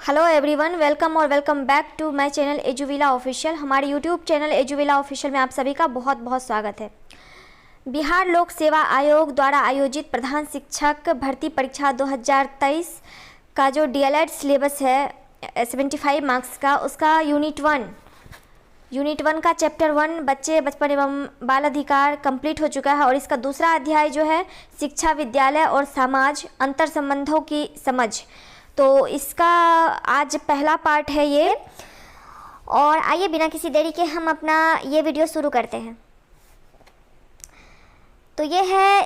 Hello everyone, welcome और welcome back to my channel Eduvila official. हमारे YouTube channel Eduvila official में आप सभी का बहुत बहुत स्वागत है। बिहार लोक सेवा आयोग द्वारा आयोजित प्रधान शिक्षक भर्ती परीक्षा 2023 का जो डीएलएड सिलेबस है 75 मार्क्स का, उसका यूनिट वन का चैप्टर 1 बच्चे बचपन एवं बाल अधिकार कंप्लीट हो चुका है और इसका दूसरा अध्याय जो है शिक्षा, विद्यालय और समाज, अंतर संबंधों की समझ, तो इसका आज पहला पार्ट है ये। और आइए बिना किसी देरी के हम अपना ये वीडियो शुरू करते हैं। तो ये है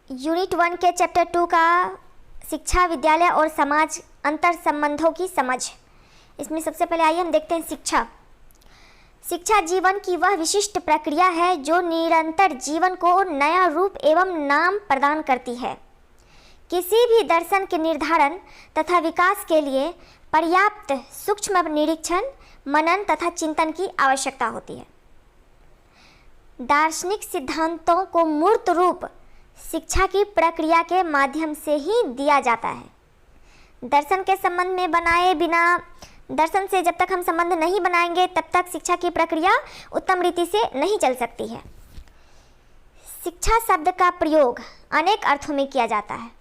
यूनिट 1 के चैप्टर 2 का शिक्षा, विद्यालय और समाज, अंतर संबंधों की समझ। इसमें सबसे पहले आइए हम देखते हैं शिक्षा। शिक्षा जीवन की वह विशिष्ट प्रक्रिया है जो निरंतर जीवन को नया रूप एवं नाम प्रदान करती है। किसी भी दर्शन के निर्धारण तथा विकास के लिए पर्याप्त सूक्ष्म निरीक्षण, मनन तथा चिंतन की आवश्यकता होती है। दार्शनिक सिद्धांतों को मूर्त रूप शिक्षा की प्रक्रिया के माध्यम से ही दिया जाता है। दर्शन के संबंध में बनाए बिना, दर्शन से जब तक हम संबंध नहीं बनाएंगे तब तक शिक्षा की प्रक्रिया उत्तम रीति से नहीं चल सकती है। शिक्षा शब्द का प्रयोग अनेक अर्थों में किया जाता है।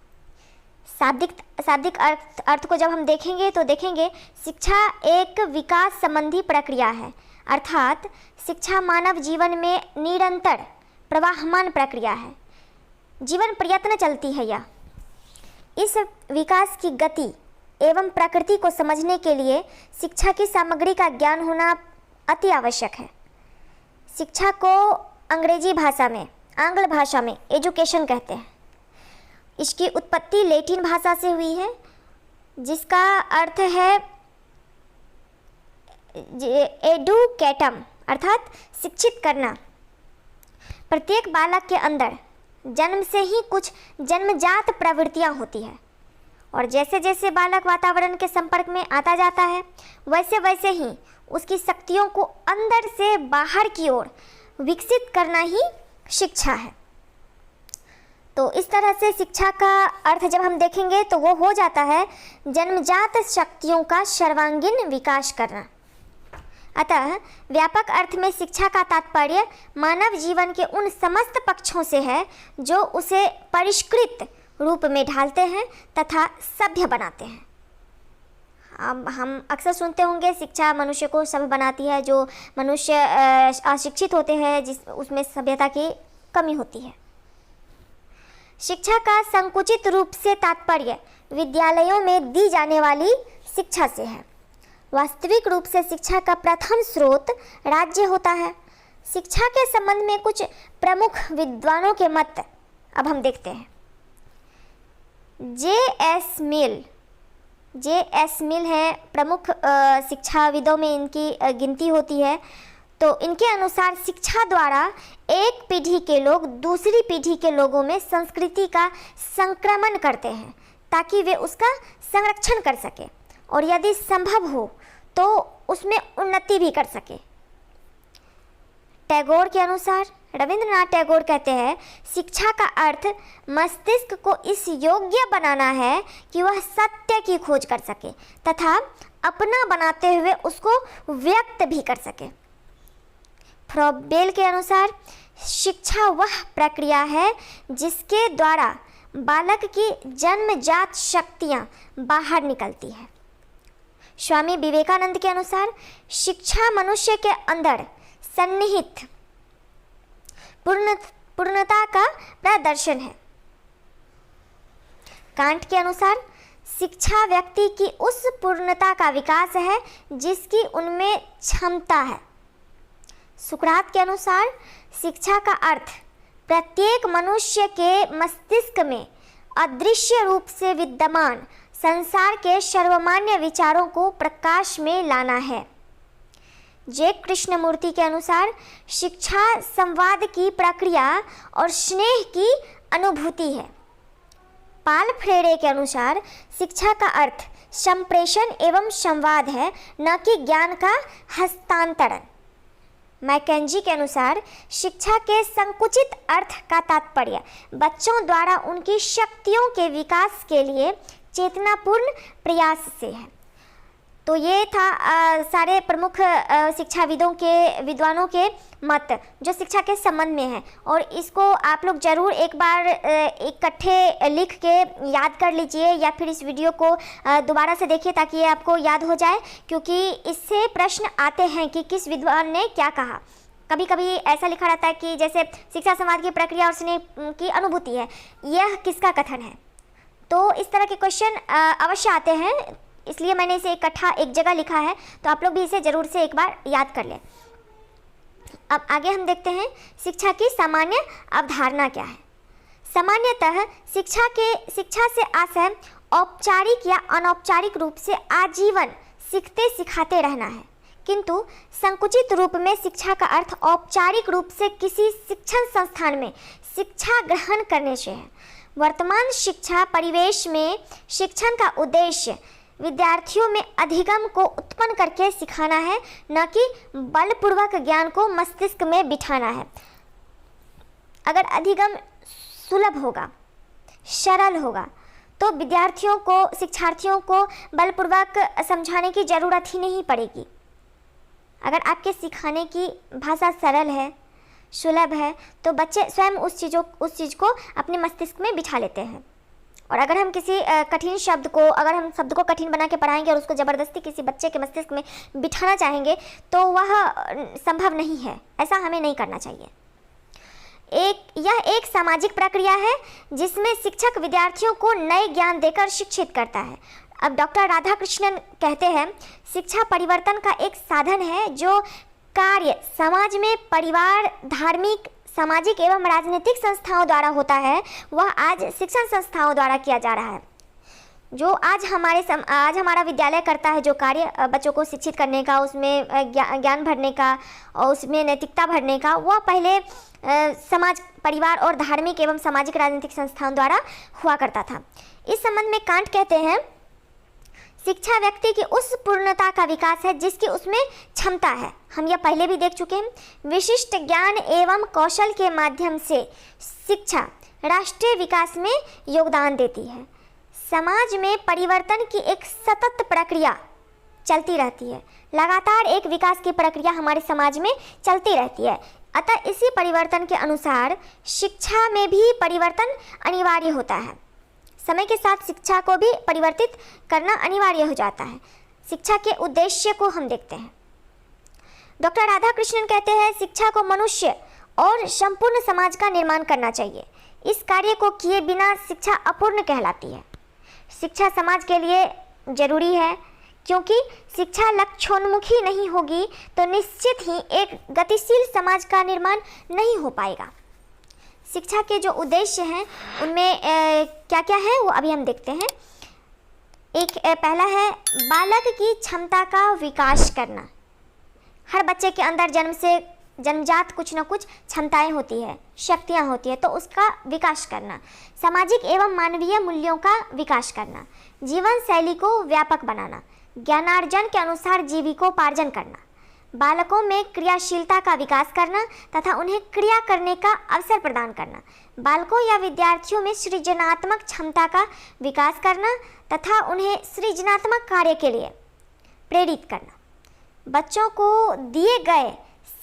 शाब्दिक अर्थ को जब हम देखेंगे तो देखेंगे शिक्षा एक विकास संबंधी प्रक्रिया है, अर्थात शिक्षा मानव जीवन में निरंतर प्रवाहमान प्रक्रिया है। जीवन प्रयत्न चलती है यह। इस विकास की गति एवं प्रकृति को समझने के लिए शिक्षा की सामग्री का ज्ञान होना अति आवश्यक है। शिक्षा को आंग्ल भाषा में एजुकेशन कहते हैं। इसकी उत्पत्ति लैटिन भाषा से हुई है, जिसका अर्थ है एडुकेटम, अर्थात शिक्षित करना। प्रत्येक बालक के अंदर जन्म से ही कुछ जन्मजात प्रवृत्तियां होती है और जैसे जैसे बालक वातावरण के संपर्क में आता जाता है वैसे वैसे ही उसकी शक्तियों को अंदर से बाहर की ओर विकसित करना ही शिक्षा है। तो इस तरह से शिक्षा का अर्थ जब हम देखेंगे तो वो हो जाता है जन्मजात शक्तियों का सर्वांगीण विकास करना। अतः व्यापक अर्थ में शिक्षा का तात्पर्य मानव जीवन के उन समस्त पक्षों से है जो उसे परिष्कृत रूप में ढालते हैं तथा सभ्य बनाते हैं। अब हम अक्सर सुनते होंगे शिक्षा मनुष्य को सभ्य बनाती है, जो मनुष्य अशिक्षित होते हैं उसमें सभ्यता की कमी होती है। शिक्षा का संकुचित रूप से तात्पर्य विद्यालयों में दी जाने वाली शिक्षा से है। वास्तविक रूप से शिक्षा का प्रथम स्रोत राज्य होता है। शिक्षा के संबंध में कुछ प्रमुख विद्वानों के मत अब हम देखते हैं। जे.एस. मिल हैं प्रमुख शिक्षाविदों में, इनकी गिनती होती है। तो इनके अनुसार शिक्षा द्वारा एक पीढ़ी के लोग दूसरी पीढ़ी के लोगों में संस्कृति का संक्रमण करते हैं ताकि वे उसका संरक्षण कर सके और यदि संभव हो तो उसमें उन्नति भी कर सके। टैगोर के अनुसार, रविंद्रनाथ टैगोर कहते हैं, शिक्षा का अर्थ मस्तिष्क को इस योग्य बनाना है कि वह सत्य की खोज कर सके तथा अपना बनाते हुए उसको व्यक्त भी कर सके। फ्रॉबेल के अनुसार शिक्षा वह प्रक्रिया है जिसके द्वारा बालक की जन्मजात शक्तियां बाहर निकलती है। स्वामी विवेकानंद के अनुसार शिक्षा मनुष्य के अंदर सन्निहित पूर्णता का प्रदर्शन है। कांट के अनुसार शिक्षा व्यक्ति की उस पूर्णता का विकास है जिसकी उनमें क्षमता है। सुकरात के अनुसार शिक्षा का अर्थ प्रत्येक मनुष्य के मस्तिष्क में अदृश्य रूप से विद्यमान संसार के सर्वमान्य विचारों को प्रकाश में लाना है। जे कृष्णमूर्ति के अनुसार शिक्षा संवाद की प्रक्रिया और स्नेह की अनुभूति है। पाल फ्रेरे के अनुसार शिक्षा का अर्थ संप्रेषण एवं संवाद है, न कि ज्ञान का हस्तांतरण। मैकेंजी के अनुसार शिक्षा के संकुचित अर्थ का तात्पर्य बच्चों द्वारा उनकी शक्तियों के विकास के लिए चेतनापूर्ण प्रयास से है। तो ये था सारे प्रमुख विद्वानों के मत जो शिक्षा के संबंध में है, और इसको आप लोग ज़रूर एक बार इकट्ठे लिख के याद कर लीजिए, या फिर इस वीडियो को दोबारा से देखिए ताकि ये आपको याद हो जाए, क्योंकि इससे प्रश्न आते हैं कि किस विद्वान ने क्या कहा। कभी कभी ऐसा लिखा रहता है कि जैसे शिक्षा समाज की प्रक्रिया और स्नेह की अनुभूति है, यह किसका कथन है। तो इस तरह के क्वेश्चन अवश्य आते हैं, इसलिए मैंने इसे इकट्ठा एक जगह लिखा है, तो आप लोग भी इसे ज़रूर से एक बार याद कर लें। अब आगे हम देखते हैं शिक्षा की सामान्य अवधारणा क्या है। सामान्यतः शिक्षा से आशय औपचारिक या अनौपचारिक रूप से आजीवन सीखते सिखाते रहना है, किंतु संकुचित रूप में शिक्षा का अर्थ औपचारिक रूप से किसी शिक्षण संस्थान में शिक्षा ग्रहण करने से है। वर्तमान शिक्षा परिवेश में शिक्षण का उद्देश्य विद्यार्थियों में अधिगम को उत्पन्न करके सिखाना है, न कि बलपूर्वक ज्ञान को मस्तिष्क में बिठाना है। अगर अधिगम सुलभ होगा, सरल होगा, तो शिक्षार्थियों को बलपूर्वक समझाने की ज़रूरत ही नहीं पड़ेगी। अगर आपके सिखाने की भाषा सरल है, सुलभ है, तो बच्चे स्वयं उस चीज़ को अपने मस्तिष्क में बिठा लेते हैं। और अगर हम किसी कठिन शब्द को कठिन बना के पढ़ाएंगे और उसको ज़बरदस्ती किसी बच्चे के मस्तिष्क में बिठाना चाहेंगे तो वह संभव नहीं है, ऐसा हमें नहीं करना चाहिए। यह एक सामाजिक प्रक्रिया है जिसमें शिक्षक विद्यार्थियों को नए ज्ञान देकर शिक्षित करता है। अब डॉक्टर राधाकृष्णन कहते हैं, शिक्षा परिवर्तन का एक साधन है जो कार्य समाज में परिवार, धार्मिक, सामाजिक एवं राजनीतिक संस्थाओं द्वारा होता है, वह आज शिक्षण संस्थाओं द्वारा किया जा रहा है। जो आज हमारा विद्यालय करता है, जो कार्य बच्चों को शिक्षित करने का, उसमें ज्ञान भरने का और उसमें नैतिकता भरने का, वह पहले समाज, परिवार और धार्मिक एवं सामाजिक राजनीतिक संस्थाओं द्वारा हुआ करता था। इस संबंध में कांट कहते हैं, शिक्षा व्यक्ति की उस पूर्णता का विकास है जिसकी उसमें क्षमता है। हम यह पहले भी देख चुके हैं। विशिष्ट ज्ञान एवं कौशल के माध्यम से शिक्षा राष्ट्रीय विकास में योगदान देती है। समाज में परिवर्तन की एक सतत प्रक्रिया चलती रहती है। लगातार एक विकास की प्रक्रिया हमारे समाज में चलती रहती है। अतः इसी परिवर्तन के अनुसार शिक्षा में भी परिवर्तन अनिवार्य होता है। समय के साथ शिक्षा को भी परिवर्तित करना अनिवार्य हो जाता है। शिक्षा के उद्देश्य को हम देखते हैं। डॉक्टर राधाकृष्णन कहते हैं, शिक्षा को मनुष्य और संपूर्ण समाज का निर्माण करना चाहिए। इस कार्य को किए बिना शिक्षा अपूर्ण कहलाती है। शिक्षा समाज के लिए जरूरी है, क्योंकि शिक्षा लक्ष्योन्मुखी नहीं होगी तो निश्चित ही एक गतिशील समाज का निर्माण नहीं हो पाएगा। शिक्षा के जो उद्देश्य हैं उनमें क्या क्या है वो अभी हम देखते हैं। पहला है बालक की क्षमता का विकास करना। हर बच्चे के अंदर जन्मजात कुछ न कुछ क्षमताएं होती है, शक्तियां होती है, तो उसका विकास करना। सामाजिक एवं मानवीय मूल्यों का विकास करना। जीवन शैली को व्यापक बनाना। ज्ञानार्जन के अनुसार जीविकोपार्जन करना। बालकों में क्रियाशीलता का विकास करना तथा उन्हें क्रिया करने का अवसर प्रदान करना। बालकों या विद्यार्थियों में सृजनात्मक क्षमता का विकास करना तथा उन्हें सृजनात्मक कार्य के लिए प्रेरित करना। बच्चों को दिए गए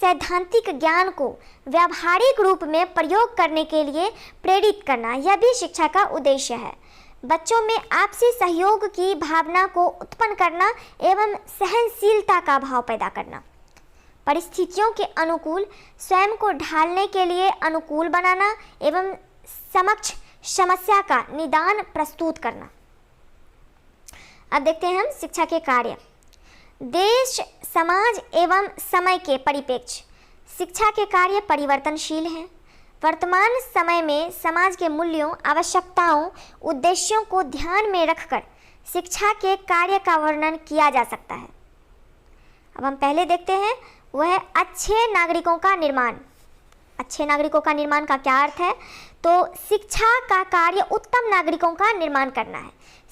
सैद्धांतिक ज्ञान को व्यावहारिक रूप में प्रयोग करने के लिए प्रेरित करना, यह भी शिक्षा का उद्देश्य है। बच्चों में आपसी सहयोग की भावना को उत्पन्न करना एवं सहनशीलता का भाव पैदा करना। परिस्थितियों के अनुकूल स्वयं को ढालने के लिए अनुकूल बनाना एवं समक्ष समस्या का निदान प्रस्तुत करना। अब देखते हैं हम शिक्षा के कार्य। देश, समाज एवं समय के परिप्रेक्ष्य शिक्षा के कार्य परिवर्तनशील हैं। वर्तमान समय में समाज के मूल्यों, आवश्यकताओं, उद्देश्यों को ध्यान में रखकर शिक्षा के कार्य का वर्णन किया जा सकता है। अब हम पहले देखते हैं, वह है अच्छे नागरिकों का निर्माण। अच्छे नागरिकों का निर्माण का क्या अर्थ है? तो शिक्षा का कार्य उत्तम नागरिकों का निर्माण करना है।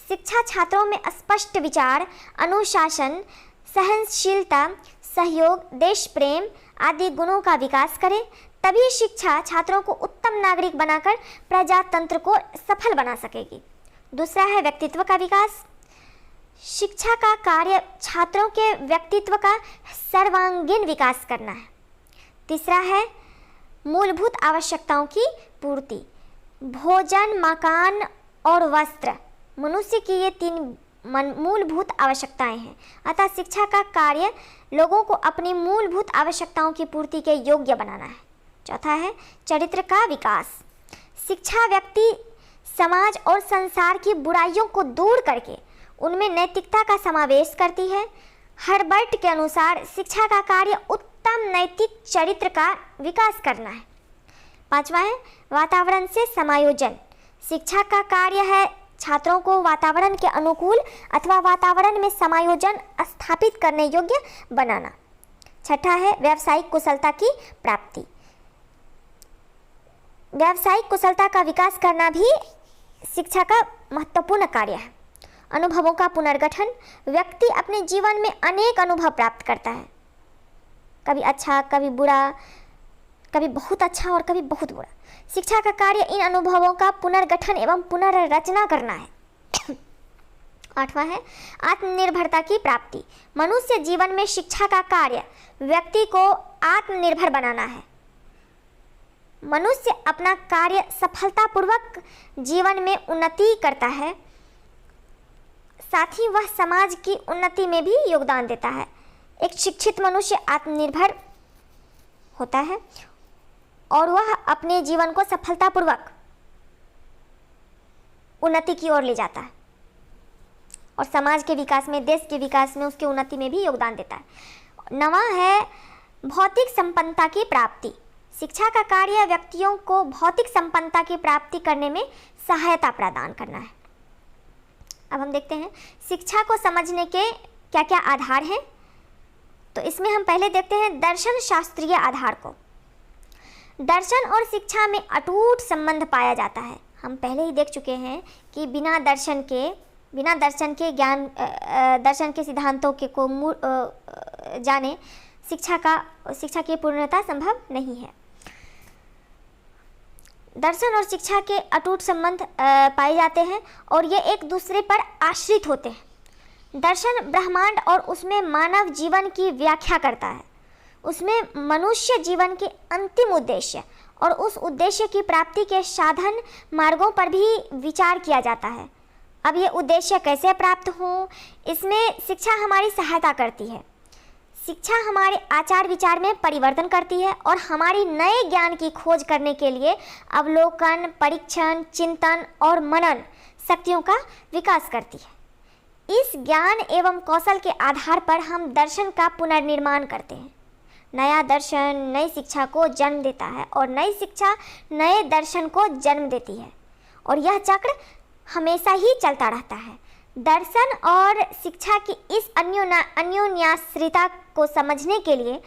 शिक्षा छात्रों में स्पष्ट विचार, अनुशासन, सहनशीलता, सहयोग, देश प्रेम आदि गुणों का विकास करे, तभी शिक्षा छात्रों को उत्तम नागरिक बनाकर प्रजातंत्र को सफल बना सकेगी। दूसरा है व्यक्तित्व का विकास। शिक्षा का कार्य छात्रों के व्यक्तित्व का सर्वांगीण विकास करना है। तीसरा है मूलभूत आवश्यकताओं की पूर्ति। भोजन, मकान और वस्त्र मनुष्य की ये 3 मूलभूत आवश्यकताएं हैं। अतः शिक्षा का कार्य लोगों को अपनी मूलभूत आवश्यकताओं की पूर्ति के योग्य बनाना है। चौथा है चरित्र का विकास। शिक्षा व्यक्ति, समाज और संसार की बुराइयों को दूर करके उनमें नैतिकता का समावेश करती है। हर्बर्ट के अनुसार शिक्षा का कार्य उत्तम नैतिक चरित्र का विकास करना है। पांचवा है वातावरण से समायोजन। शिक्षा का कार्य है छात्रों को वातावरण के अनुकूल अथवा वातावरण में समायोजन स्थापित करने योग्य बनाना। छठा है व्यावसायिक कुशलता की प्राप्ति। व्यावसायिक कुशलता का विकास करना भी शिक्षा का महत्वपूर्ण कार्य है। अनुभवों का पुनर्गठन। व्यक्ति अपने जीवन में अनेक अनुभव प्राप्त करता है, कभी अच्छा, कभी बुरा, कभी बहुत अच्छा और कभी बहुत बुरा। शिक्षा का कार्य इन अनुभवों का पुनर्गठन एवं पुनर्रचना करना है। आठवां है आत्मनिर्भरता की प्राप्ति। मनुष्य जीवन में शिक्षा का कार्य व्यक्ति को आत्मनिर्भर बनाना है। मनुष्य अपना कार्य सफलतापूर्वक जीवन में उन्नति करता है, साथ ही वह समाज की उन्नति में भी योगदान देता है। एक शिक्षित मनुष्य आत्मनिर्भर होता है और वह अपने जीवन को सफलतापूर्वक उन्नति की ओर ले जाता है और समाज के विकास में, देश के विकास में, उसकी उन्नति में भी योगदान देता है। नवा है भौतिक संपन्नता की प्राप्ति। शिक्षा का कार्य व्यक्तियों को भौतिक संपन्नता की प्राप्ति करने में सहायता प्रदान करना है। अब हम देखते हैं शिक्षा को समझने के क्या क्या आधार हैं। तो इसमें हम पहले देखते हैं दर्शन शास्त्रीय आधार को। दर्शन और शिक्षा में अटूट संबंध पाया जाता है। हम पहले ही देख चुके हैं कि बिना दर्शन के ज्ञान, दर्शन के सिद्धांतों के को जाने शिक्षा की पूर्णता संभव नहीं है। दर्शन और शिक्षा के अटूट संबंध पाए जाते हैं और ये एक दूसरे पर आश्रित होते हैं। दर्शन ब्रह्मांड और उसमें मानव जीवन की व्याख्या करता है। उसमें मनुष्य जीवन के अंतिम उद्देश्य और उस उद्देश्य की प्राप्ति के साधन मार्गों पर भी विचार किया जाता है। अब ये उद्देश्य कैसे प्राप्त हों, इसमें शिक्षा हमारी सहायता करती है। शिक्षा हमारे आचार विचार में परिवर्तन करती है और हमारी नए ज्ञान की खोज करने के लिए अवलोकन, परीक्षण, चिंतन और मनन शक्तियों का विकास करती है। इस ज्ञान एवं कौशल के आधार पर हम दर्शन का पुनर्निर्माण करते हैं। नया दर्शन नई शिक्षा को जन्म देता है और नई शिक्षा नए दर्शन को जन्म देती है और यह चक्र हमेशा ही चलता रहता है। दर्शन और शिक्षा की इस अन्योन्याश्रिता को समझने के लिए,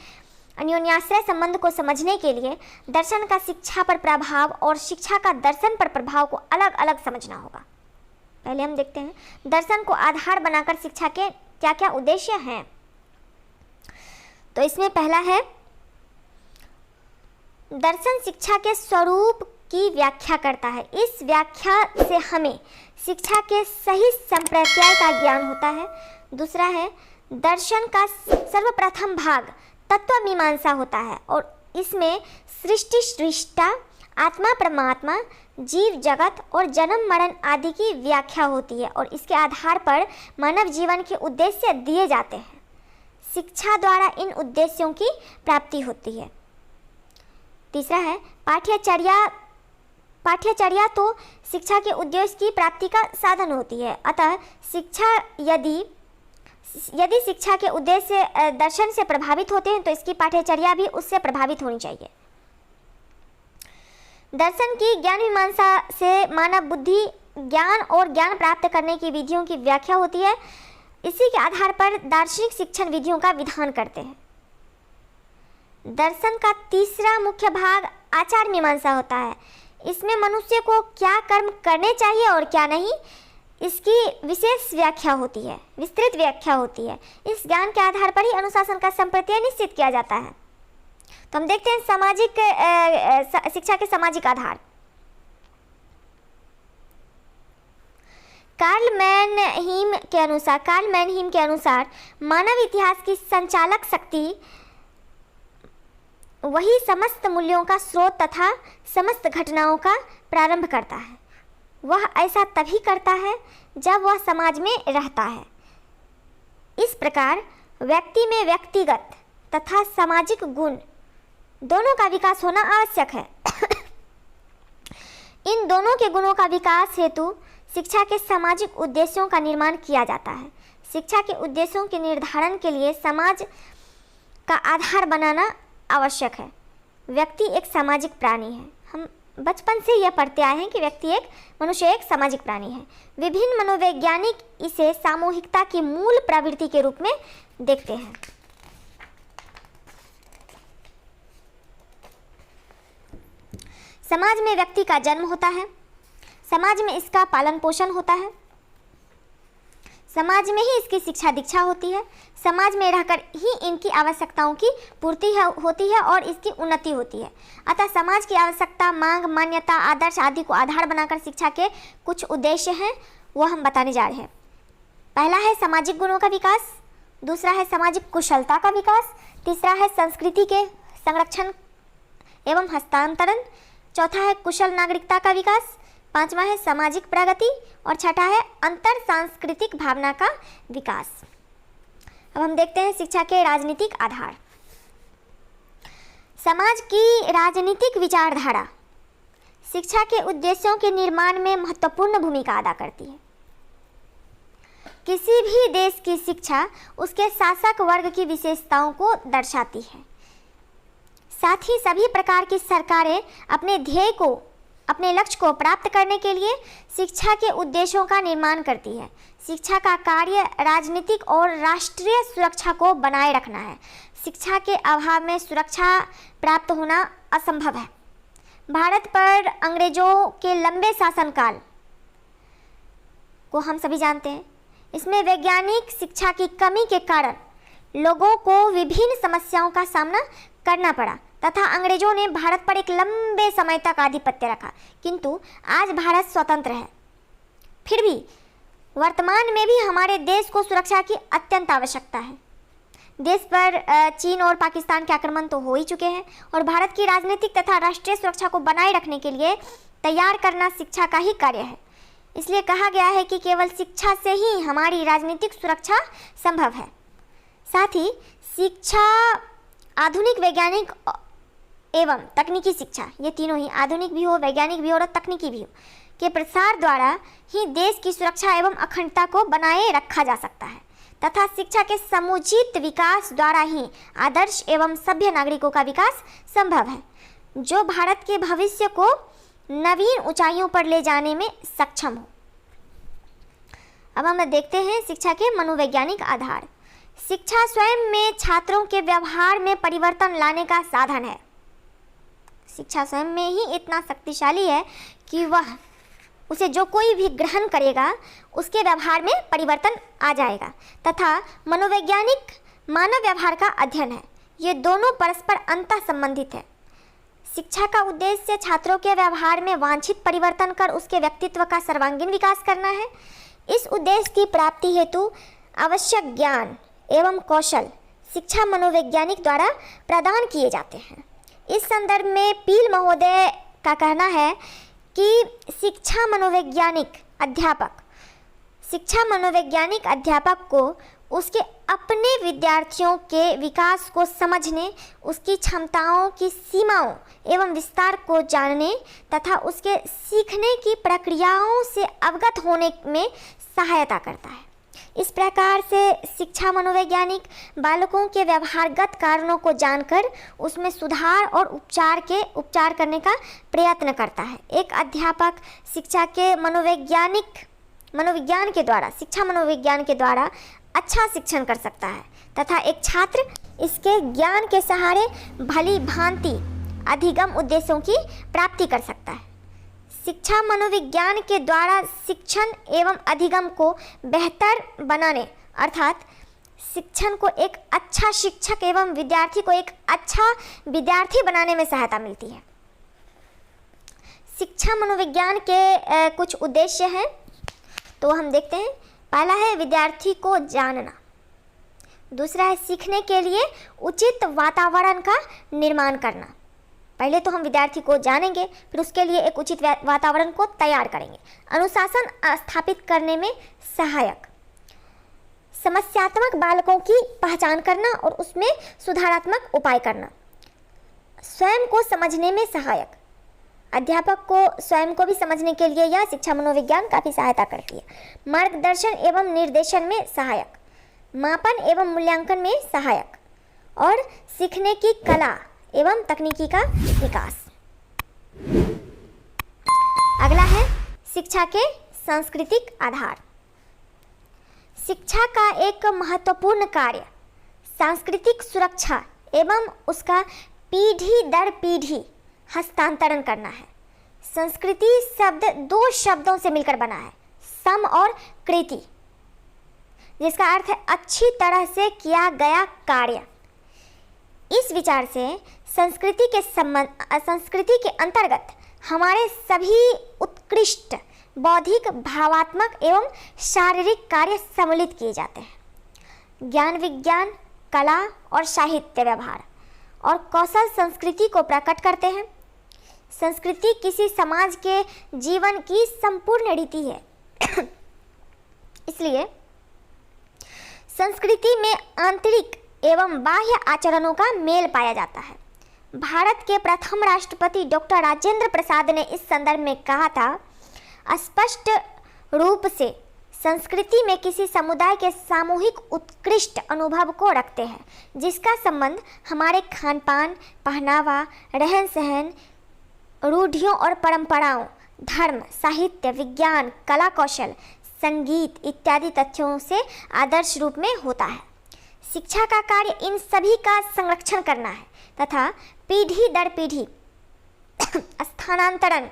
अन्योन्याश्रय संबंध को समझने के लिए दर्शन का शिक्षा पर प्रभाव और शिक्षा का दर्शन पर प्रभाव को अलग अलग समझना होगा। पहले हम देखते हैं दर्शन को आधार बनाकर शिक्षा के क्या क्या उद्देश्य हैं। तो इसमें पहला है दर्शन शिक्षा के स्वरूप की व्याख्या करता है। इस व्याख्या से हमें शिक्षा के सही संप्रत्याय का ज्ञान होता है। दूसरा है दर्शन का सर्वप्रथम भाग तत्व मीमांसा होता है और इसमें सृष्टि सृष्टा, आत्मा परमात्मा, जीव जगत और जन्म मरण आदि की व्याख्या होती है और इसके आधार पर मानव जीवन के उद्देश्य दिए जाते हैं। शिक्षा द्वारा इन उद्देश्यों की प्राप्ति होती है। तीसरा है पाठ्यचर्या तो शिक्षा के उद्देश्य की प्राप्ति का साधन होती है। अतः शिक्षा यदि शिक्षा के उद्देश्य दर्शन से प्रभावित होते हैं तो इसकी पाठ्यचर्या भी उससे प्रभावित होनी चाहिए। दर्शन की ज्ञान मीमांसा से मानव बुद्धि, ज्ञान और ज्ञान प्राप्त करने की विधियों की व्याख्या होती है। इसी के आधार पर दार्शनिक शिक्षण विधियों का विधान करते हैं। दर्शन का तीसरा मुख्य भाग आचार मीमांसा होता है। इसमें मनुष्य को क्या कर्म करने चाहिए और क्या नहीं, इसकी विशेष व्याख्या होती है, विस्तृत व्याख्या होती है। इस ज्ञान के आधार पर ही अनुशासन का संप्रत्यय निश्चित किया जाता है। तो हम देखते हैं शिक्षा के सामाजिक आधार। कार्ल मैनहीम के अनुसार मानव इतिहास की संचालक शक्ति वही समस्त मूल्यों का स्रोत तथा समस्त घटनाओं का प्रारंभ करता है। वह ऐसा तभी करता है जब वह समाज में रहता है। इस प्रकार व्यक्ति में व्यक्तिगत तथा सामाजिक गुण दोनों का विकास होना आवश्यक है। इन दोनों के गुणों का विकास हेतु शिक्षा के सामाजिक उद्देश्यों का निर्माण किया जाता है। शिक्षा के उद्देश्यों के निर्धारण के लिए समाज का आधार बनाना आवश्यक है। व्यक्ति एक सामाजिक प्राणी है। हम बचपन से यह पढ़ते आए हैं कि मनुष्य एक सामाजिक प्राणी है। विभिन्न मनोवैज्ञानिक इसे सामूहिकता की मूल प्रवृत्ति के रूप में देखते हैं। समाज में व्यक्ति का जन्म होता है, समाज में इसका पालन पोषण होता है, समाज में ही इसकी शिक्षा दीक्षा होती है, समाज में रहकर ही इनकी आवश्यकताओं की पूर्ति होती है और इसकी उन्नति होती है। अतः समाज की आवश्यकता, मांग, मान्यता, आदर्श आदि को आधार बनाकर शिक्षा के कुछ उद्देश्य हैं, वो हम बताने जा रहे हैं। पहला है सामाजिक गुणों का विकास, दूसरा है सामाजिक कुशलता का विकास, तीसरा है संस्कृति के संरक्षण एवं हस्तांतरण, चौथा है कुशल नागरिकता का विकास, पांचवा है सामाजिक प्रगति और छठा है अंतर सांस्कृतिक भावना का विकास। अब हम देखते हैं शिक्षा के राजनीतिक आधार। समाज की राजनीतिक विचारधारा शिक्षा के उद्देश्यों के निर्माण में महत्वपूर्ण भूमिका अदा करती है। किसी भी देश की शिक्षा उसके शासक वर्ग की विशेषताओं को दर्शाती है। साथ ही सभी प्रकार की सरकारें अपने लक्ष्य को प्राप्त करने के लिए शिक्षा के उद्देश्यों का निर्माण करती है। शिक्षा का कार्य राजनीतिक और राष्ट्रीय सुरक्षा को बनाए रखना है। शिक्षा के अभाव में सुरक्षा प्राप्त होना असंभव है। भारत पर अंग्रेजों के लंबे शासनकाल को हम सभी जानते हैं। इसमें वैज्ञानिक शिक्षा की कमी के कारण लोगों को विभिन्न समस्याओं का सामना करना पड़ा तथा अंग्रेजों ने भारत पर एक लंबे समय तक आधिपत्य रखा। किंतु आज भारत स्वतंत्र है। फिर भी वर्तमान में भी हमारे देश को सुरक्षा की अत्यंत आवश्यकता है। देश पर चीन और पाकिस्तान के आक्रमण तो हो ही चुके हैं और भारत की राजनीतिक तथा राष्ट्रीय सुरक्षा को बनाए रखने के लिए तैयार करना शिक्षा का ही कार्य है। इसलिए कहा गया है कि केवल शिक्षा से ही हमारी राजनीतिक सुरक्षा संभव है। साथ ही शिक्षा आधुनिक, वैज्ञानिक एवं तकनीकी शिक्षा, ये तीनों ही आधुनिक भी हो, वैज्ञानिक भी हो और तकनीकी भी हो, के प्रसार द्वारा ही देश की सुरक्षा एवं अखंडता को बनाए रखा जा सकता है तथा शिक्षा के समुचित विकास द्वारा ही आदर्श एवं सभ्य नागरिकों का विकास संभव है, जो भारत के भविष्य को नवीन ऊंचाइयों पर ले जाने में सक्षम हो। अब हम देखते हैं शिक्षा के मनोवैज्ञानिक आधार। शिक्षा स्वयं में छात्रों के व्यवहार में परिवर्तन लाने का साधन है। शिक्षा स्वयं में ही इतना शक्तिशाली है कि वह उसे जो कोई भी ग्रहण करेगा उसके व्यवहार में परिवर्तन आ जाएगा तथा मनोवैज्ञानिक मानव व्यवहार का अध्ययन है। ये दोनों परस्पर अंतः संबंधित है। शिक्षा का उद्देश्य छात्रों के व्यवहार में वांछित परिवर्तन कर उसके व्यक्तित्व का सर्वांगीण विकास करना है। इस उद्देश्य की प्राप्ति हेतु आवश्यक ज्ञान एवं कौशल शिक्षा मनोवैज्ञानिक द्वारा प्रदान किए जाते हैं। इस संदर्भ में पील महोदय का कहना है कि शिक्षा मनोवैज्ञानिक अध्यापक को उसके अपने विद्यार्थियों के विकास को समझने, उसकी क्षमताओं की सीमाओं एवं विस्तार को जानने तथा उसके सीखने की प्रक्रियाओं से अवगत होने में सहायता करता है। इस प्रकार से शिक्षा मनोवैज्ञानिक बालकों के व्यवहारगत कारणों को जानकर उसमें सुधार और उपचार करने का प्रयत्न करता है। एक अध्यापक शिक्षा मनोविज्ञान के द्वारा अच्छा शिक्षण कर सकता है तथा एक छात्र इसके ज्ञान के सहारे भली भांति अधिगम उद्देश्यों की प्राप्ति कर सकता है। शिक्षा मनोविज्ञान के द्वारा शिक्षण एवं अधिगम को बेहतर बनाने अर्थात शिक्षण को एक अच्छा शिक्षक एवं विद्यार्थी को एक अच्छा विद्यार्थी बनाने में सहायता मिलती है। शिक्षा मनोविज्ञान के कुछ उद्देश्य हैं। तो हम देखते हैं, पहला है विद्यार्थी को जानना, दूसरा है सीखने के लिए उचित वातावरण का निर्माण करना। पहले तो हम विद्यार्थी को जानेंगे, फिर उसके लिए एक उचित वातावरण को तैयार करेंगे। अनुशासन स्थापित करने में सहायक, समस्यात्मक बालकों की पहचान करना और उसमें सुधारात्मक उपाय करना। स्वयं को समझने में सहायक, अध्यापक को स्वयं को भी समझने के लिए यह शिक्षा मनोविज्ञान काफ़ी सहायता करती है। मार्गदर्शन एवं निर्देशन में सहायक, मापन एवं मूल्यांकन में सहायक और सीखने की कला एवं तकनीकी का विकास। अगला है शिक्षा के सांस्कृतिक आधार। शिक्षा का एक महत्वपूर्ण कार्य सांस्कृतिक सुरक्षा एवं उसका पीढ़ी दर पीढ़ी हस्तांतरण करना है। संस्कृति शब्द दो शब्दों से मिलकर बना है, सम और कृति, जिसका अर्थ है अच्छी तरह से किया गया कार्य। इस विचार से संस्कृति के अंतर्गत हमारे सभी उत्कृष्ट बौद्धिक, भावात्मक एवं शारीरिक कार्य सम्मिलित किए जाते हैं। ज्ञान, विज्ञान, कला और साहित्य, व्यवहार और कौशल संस्कृति को प्रकट करते हैं। संस्कृति किसी समाज के जीवन की संपूर्ण रीति है। इसलिए संस्कृति में आंतरिक एवं बाह्य आचरणों का मेल पाया जाता है। भारत के प्रथम राष्ट्रपति डॉक्टर राजेंद्र प्रसाद ने इस संदर्भ में कहा था, स्पष्ट रूप से संस्कृति में किसी समुदाय के सामूहिक उत्कृष्ट अनुभव को रखते हैं, जिसका संबंध हमारे खान पान, पहनावा, रहन सहन, रूढ़ियों और परंपराओं, धर्म, साहित्य, विज्ञान, कला कौशल, संगीत इत्यादि तथ्यों से आदर्श रूप में होता है। शिक्षा का कार्य इन सभी का संरक्षण करना है तथा पीढ़ी दर पीढ़ी स्थानांतरण।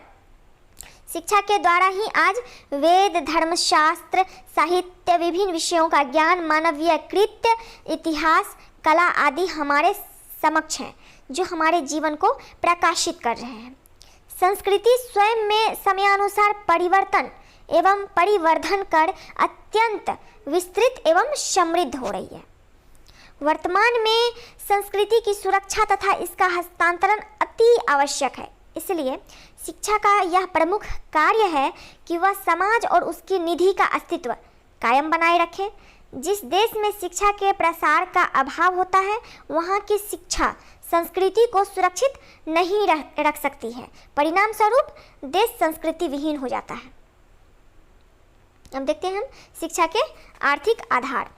शिक्षा के द्वारा ही आज वेद, धर्मशास्त्र, साहित्य, विभिन्न विषयों का ज्ञान, मानवीय कृत्य, इतिहास, कला आदि हमारे समक्ष हैं, जो हमारे जीवन को प्रकाशित कर रहे हैं। संस्कृति स्वयं में समयानुसार परिवर्तन एवं परिवर्धन कर अत्यंत विस्तृत एवं समृद्ध हो रही है। वर्तमान में संस्कृति की सुरक्षा तथा इसका हस्तांतरण अति आवश्यक है। इसलिए शिक्षा का यह प्रमुख कार्य है कि वह समाज और उसकी निधि का अस्तित्व कायम बनाए रखे। जिस देश में शिक्षा के प्रसार का अभाव होता है, वहाँ की शिक्षा संस्कृति को सुरक्षित नहीं रख सकती है। परिणाम स्वरूप देश संस्कृति विहीन हो जाता है। अब देखते हैं हम शिक्षा के आर्थिक आधार।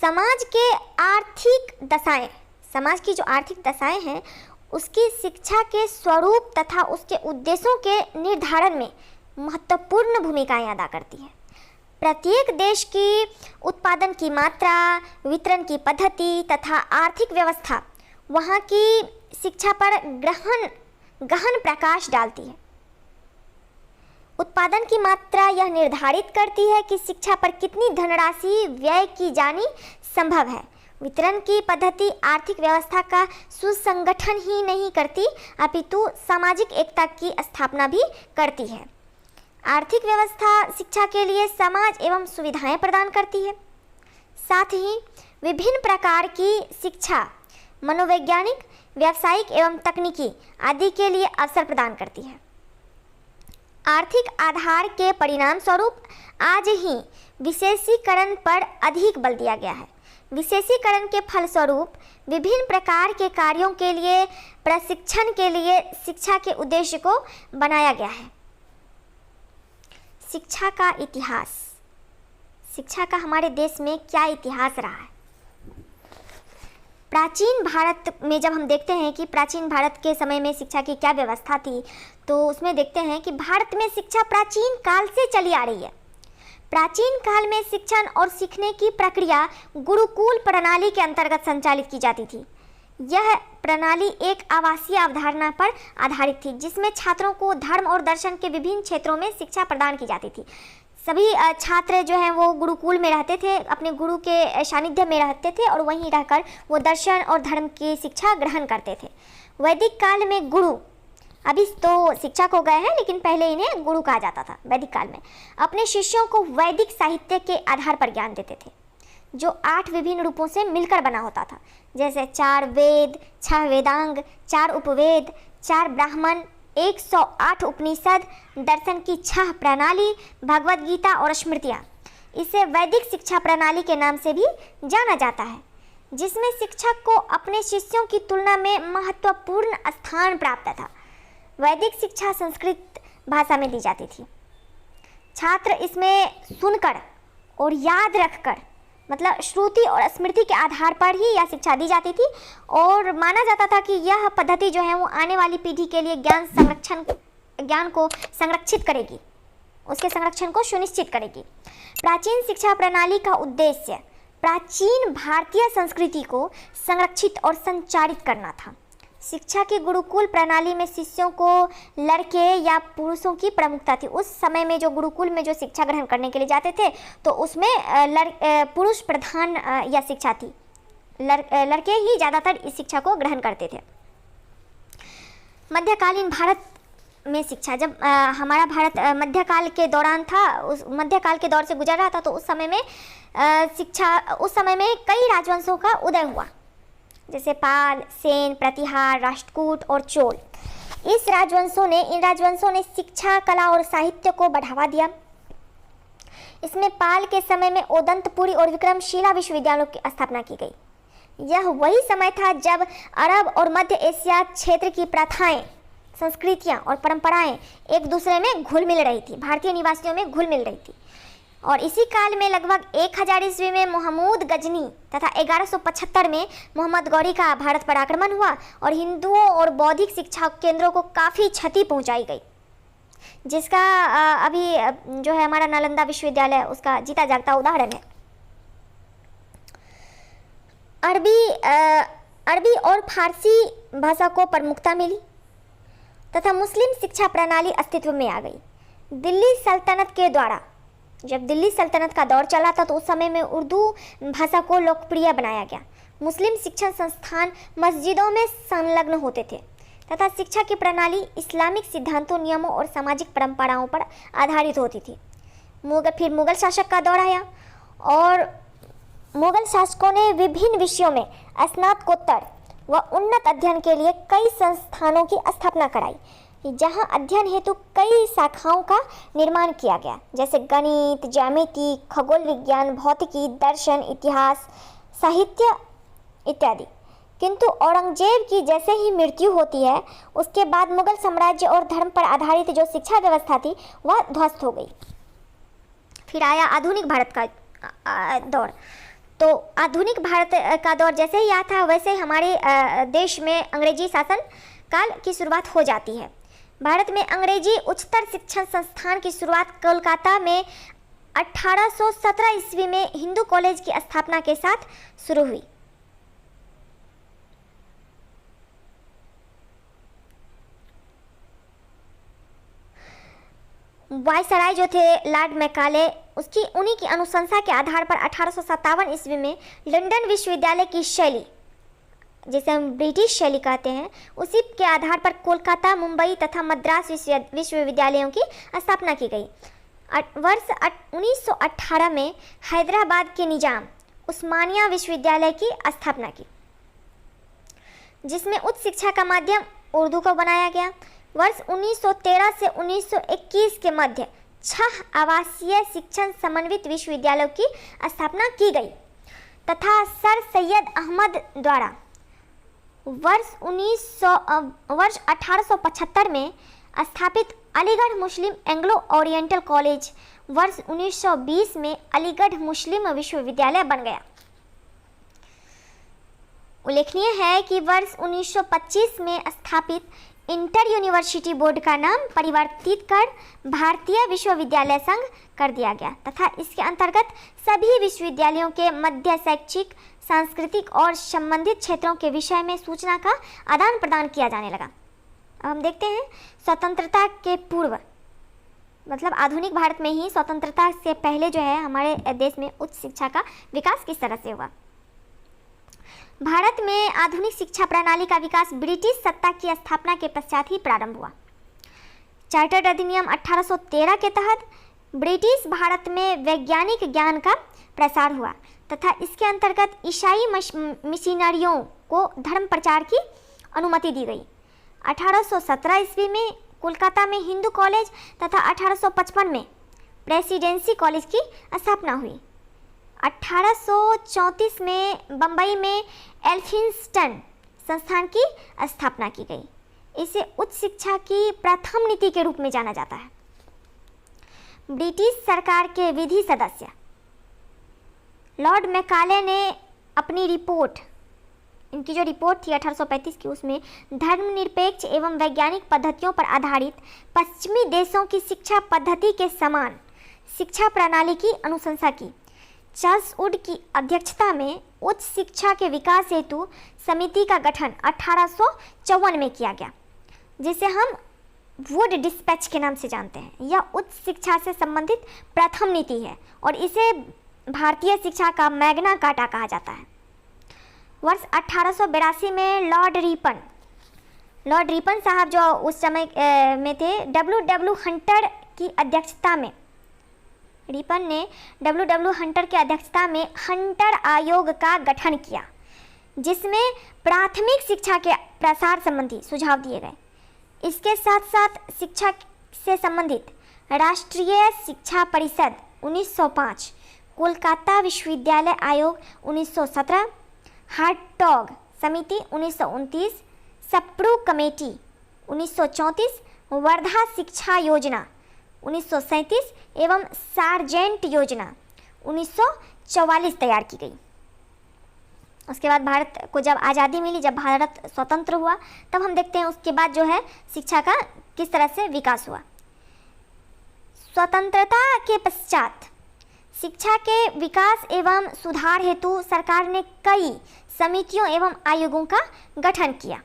समाज के आर्थिक दशाएं, समाज की जो आर्थिक दशाएं हैं, उसकी शिक्षा के स्वरूप तथा उसके उद्देश्यों के निर्धारण में महत्वपूर्ण भूमिकाएं अदा करती है। प्रत्येक देश की उत्पादन की मात्रा, वितरण की पद्धति तथा आर्थिक व्यवस्था वहाँ की शिक्षा पर गहन प्रकाश डालती है। उत्पादन की मात्रा यह निर्धारित करती है कि शिक्षा पर कितनी धनराशि व्यय की जानी संभव है। वितरण की पद्धति आर्थिक व्यवस्था का सुसंगठन ही नहीं करती, अपितु सामाजिक एकता की स्थापना भी करती है। आर्थिक व्यवस्था शिक्षा के लिए समाज एवं सुविधाएं प्रदान करती है। साथ ही विभिन्न प्रकार की शिक्षा मनोवैज्ञानिक, व्यावसायिक एवं तकनीकी आदि के लिए अवसर प्रदान करती है। आर्थिक आधार के परिणाम स्वरूप आज ही विशेषीकरण पर अधिक बल दिया गया है। विशेषीकरण के फलस्वरूप विभिन्न प्रकार के कार्यों के लिए प्रशिक्षण के लिए शिक्षा के उद्देश्य को बनाया गया है। शिक्षा का इतिहास। शिक्षा का हमारे देश में क्या इतिहास रहा है? प्राचीन भारत में जब हम देखते हैं कि प्राचीन भारत के समय में शिक्षा की क्या व्यवस्था थी, तो उसमें देखते हैं कि भारत में शिक्षा प्राचीन काल से चली आ रही है। प्राचीन काल में शिक्षण और सीखने की प्रक्रिया गुरुकुल प्रणाली के अंतर्गत संचालित की जाती थी। यह प्रणाली एक आवासीय अवधारणा पर आधारित थी, जिसमें छात्रों को धर्म और दर्शन के विभिन्न क्षेत्रों में शिक्षा प्रदान की जाती थी। सभी छात्र जो हैं वो गुरुकुल में रहते थे, अपने गुरु के सानिध्य में रहते थे और वहीं रहकर वो दर्शन और धर्म की शिक्षा ग्रहण करते थे। वैदिक काल में गुरु अभी तो शिक्षक हो गए हैं, लेकिन पहले इन्हें गुरु कहा जाता था वैदिक काल में। अपने शिष्यों को वैदिक साहित्य के आधार पर ज्ञान देते थे, जो 8 विभिन्न रूपों से मिलकर बना होता था, जैसे 4 वेद, 6 वेदांग, 4 उपवेद, 4 ब्राह्मण, 108 उपनिषद, दर्शन की 6 प्रणाली, भगवद गीता और स्मृतियाँ। इसे वैदिक शिक्षा प्रणाली के नाम से भी जाना जाता है, जिसमें शिक्षक को अपने शिष्यों की तुलना में महत्वपूर्ण स्थान प्राप्त था। वैदिक शिक्षा संस्कृत भाषा में दी जाती थी। छात्र इसमें सुनकर और याद रखकर, मतलब श्रुति और स्मृति के आधार पर ही यह शिक्षा दी जाती थी, और माना जाता था कि यह पद्धति जो है वो आने वाली पीढ़ी के लिए ज्ञान को संरक्षित करेगी, उसके संरक्षण को सुनिश्चित करेगी। प्राचीन शिक्षा प्रणाली का उद्देश्य प्राचीन भारतीय संस्कृति को संरक्षित और संचारित करना था। शिक्षा की गुरुकुल प्रणाली में शिष्यों को लड़के या पुरुषों की प्रमुखता थी। उस समय में जो गुरुकुल में जो शिक्षा ग्रहण करने के लिए जाते थे, तो उसमें पुरुष प्रधान यह शिक्षा थी। लड़के ही ज़्यादातर इस शिक्षा को ग्रहण करते थे। मध्यकालीन भारत में शिक्षा, जब हमारा भारत मध्यकाल के दौरान था, उस मध्यकाल के दौर से गुजर रहा था, तो उस समय में उस समय में कई राजवंशों का उदय हुआ, जैसे पाल, सेन, प्रतिहार, राष्ट्रकूट और चोल। इन राजवंशों ने शिक्षा, कला और साहित्य को बढ़ावा दिया। इसमें पाल के समय में ओदंतपुरी और विक्रमशिला विश्वविद्यालयों की स्थापना की गई। यह वही समय था जब अरब और मध्य एशिया क्षेत्र की प्रथाएं, संस्कृतियां और परंपराएं एक दूसरे में घुल मिल रही थी, भारतीय निवासियों में घुल मिल रही थी। और इसी काल में लगभग 1000 ईस्वी में महमूद गजनी तथा 1175 में मोहम्मद गौरी का भारत पर आक्रमण हुआ और हिंदुओं और बौद्धिक शिक्षा केंद्रों को काफ़ी क्षति पहुंचाई गई, जिसका अभी जो है हमारा नालंदा विश्वविद्यालय उसका जीता जागता उदाहरण है। अरबी और फारसी भाषा को प्रमुखता मिली तथा मुस्लिम शिक्षा प्रणाली अस्तित्व में आ गई। दिल्ली सल्तनत के द्वारा, जब दिल्ली सल्तनत का दौर चला था, तो उस समय में उर्दू भाषा को लोकप्रिय बनाया गया। मुस्लिम शिक्षण संस्थान मस्जिदों में संलग्न होते थे तथा शिक्षा की प्रणाली इस्लामिक सिद्धांतों, नियमों और सामाजिक परंपराओं पर आधारित होती थी। फिर मुगल शासक का दौर आया और मुगल शासकों ने विभिन्न विषयों में स्नातकोत्तर व उन्नत अध्ययन के लिए कई संस्थानों की स्थापना कराई, जहां अध्ययन हेतु कई शाखाओं का निर्माण किया गया, जैसे गणित, ज्यामिति, खगोल विज्ञान, भौतिकी, दर्शन, इतिहास, साहित्य इत्यादि। किंतु औरंगजेब की जैसे ही मृत्यु होती है, उसके बाद मुगल साम्राज्य और धर्म पर आधारित जो शिक्षा व्यवस्था थी वह ध्वस्त हो गई। फिर आया आधुनिक भारत का दौर। तो आधुनिक भारत का दौर जैसे ही आता है, वैसे हमारे देश में अंग्रेजी शासन काल की शुरुआत हो जाती है। भारत में अंग्रेजी उच्चतर शिक्षण संस्थान की शुरुआत कोलकाता में 1817 ईस्वी में हिंदू कॉलेज की स्थापना के साथ शुरू हुई। वायसराय जो थे लॉर्ड मैकाले, उन्हीं की अनुशंसा के आधार पर 1857 ईस्वी में लंदन विश्वविद्यालय की शैली, जिसे हम ब्रिटिश शैली कहते हैं, उसी के आधार पर कोलकाता, मुंबई तथा मद्रास विश्वविद्यालयों की स्थापना की गई। वर्ष 1918 में हैदराबाद के निजाम उस्मानिया विश्वविद्यालय की स्थापना की, जिसमें उच्च शिक्षा का माध्यम उर्दू को बनाया गया। वर्ष 1913 से 1921 के मध्य 6 आवासीय शिक्षण समन्वित विश्वविद्यालयों की स्थापना की गई तथा सर सैयद अहमद द्वारा वर्ष 1875 में स्थापित अलीगढ़ मुस्लिम एंग्लो ओरिएंटल कॉलेज वर्ष 1920 में अलीगढ़ मुस्लिम विश्वविद्यालय बन गया। उल्लेखनीय है कि वर्ष 1925 में स्थापित इंटर यूनिवर्सिटी बोर्ड का नाम परिवर्तित कर भारतीय विश्वविद्यालय संघ कर दिया गया तथा इसके अंतर्गत सभी विश्वविद्यालयों के मध्य शैक्षिक, सांस्कृतिक और संबंधित क्षेत्रों के विषय में सूचना का आदान प्रदान किया जाने लगा। अब हम देखते हैं स्वतंत्रता के पूर्व, मतलब आधुनिक भारत में ही स्वतंत्रता से पहले जो है हमारे देश में उच्च शिक्षा का विकास किस तरह से हुआ। भारत में आधुनिक शिक्षा प्रणाली का विकास ब्रिटिश सत्ता की स्थापना के पश्चात ही प्रारंभ हुआ। चार्टर्ड अधिनियम 1813 के तहत ब्रिटिश भारत में वैज्ञानिक ज्ञान का प्रसार हुआ तथा इसके अंतर्गत ईसाई मिशनरियों को धर्म प्रचार की अनुमति दी गई। 1817 ईस्वी में कोलकाता में हिंदू कॉलेज तथा 1855 में प्रेसिडेंसी कॉलेज की स्थापना हुई। 1834 में बम्बई में एल्फिंस्टन संस्थान की स्थापना की गई। इसे उच्च शिक्षा की प्रथम नीति के रूप में जाना जाता है। ब्रिटिश सरकार के विधि सदस्य लॉर्ड मैकाले ने अपनी रिपोर्ट, इनकी जो रिपोर्ट थी 1835 की, उसमें धर्मनिरपेक्ष एवं वैज्ञानिक पद्धतियों पर आधारित पश्चिमी देशों की शिक्षा पद्धति के समान शिक्षा प्रणाली की अनुशंसा की। चार्ल्स वुड की अध्यक्षता में उच्च शिक्षा के विकास हेतु समिति का गठन 1854 में किया गया, जिसे हम वुड डिस्पैच के नाम से जानते हैं। यह उच्च शिक्षा से संबंधित प्रथम नीति है और इसे भारतीय शिक्षा का मैग्ना कार्टा कहा जाता है। वर्ष 1882 में लॉर्ड रिपन साहब जो उस समय में थे, डब्ल्यू हंटर की अध्यक्षता में, रिपन ने डब्ल्यू हंटर की अध्यक्षता में हंटर आयोग का गठन किया, जिसमें प्राथमिक शिक्षा के प्रसार संबंधी सुझाव दिए गए। इसके साथ साथ शिक्षा से संबंधित राष्ट्रीय शिक्षा परिषद 1905, कोलकाता विश्वविद्यालय आयोग 1917, हार्टॉग समिति 1929, सप्रू कमेटी 1934, वर्धा शिक्षा योजना 1937 एवं सार्जेंट योजना 1944 तैयार की गई। उसके बाद भारत को जब आज़ादी मिली, जब भारत स्वतंत्र हुआ, तब हम देखते हैं उसके बाद जो है शिक्षा का किस तरह से विकास हुआ। स्वतंत्रता के पश्चात शिक्षा के विकास एवं सुधार हेतु सरकार ने कई समितियों एवं आयोगों का गठन किया।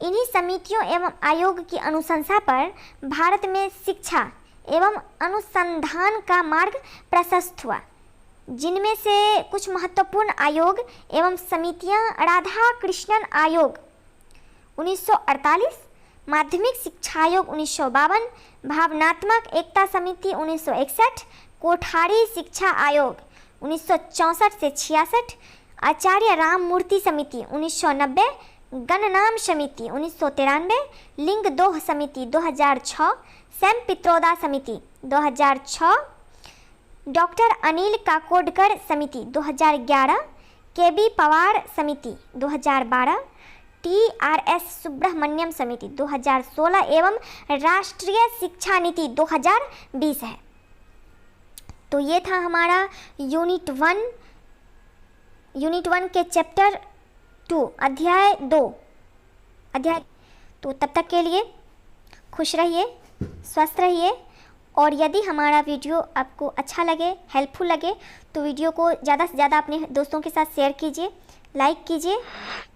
इन्हीं समितियों एवं आयोग की अनुशंसा पर भारत में शिक्षा एवं अनुसंधान का मार्ग प्रशस्त हुआ, जिनमें से कुछ महत्वपूर्ण आयोग एवं समितियां राधा कृष्णन आयोग 1948, माध्यमिक शिक्षा आयोग 1952, भावनात्मक एकता समिति 1961, कोठारी शिक्षा आयोग 1964 से 66, आचार्य राममूर्ति समिति 1990, गणनाम समिति 1993, लिंग दोह समिति 2006, सैम पित्रोदा समिति 2006, डॉक्टर अनिल काकोडकर समिति 2011, केबी पवार समिति 2012, TRS सुब्रह्मण्यम समिति 2016 एवं राष्ट्रीय शिक्षा नीति 2020 है। तो ये था हमारा यूनिट 1 के चैप्टर 2 अध्याय 2 तो तब तक के लिए खुश रहिए, स्वस्थ रहिए, और यदि हमारा वीडियो आपको अच्छा लगे, हेल्पफुल लगे, तो वीडियो को ज़्यादा से ज़्यादा अपने दोस्तों के साथ शेयर कीजिए, लाइक कीजिए,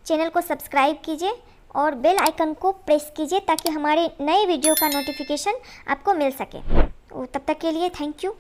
चैनल को सब्सक्राइब कीजिए और बेल आइकन को प्रेस कीजिए ताकि हमारे नए वीडियो का नोटिफिकेशन आपको मिल सके। तो तब तक के लिए थैंक यू।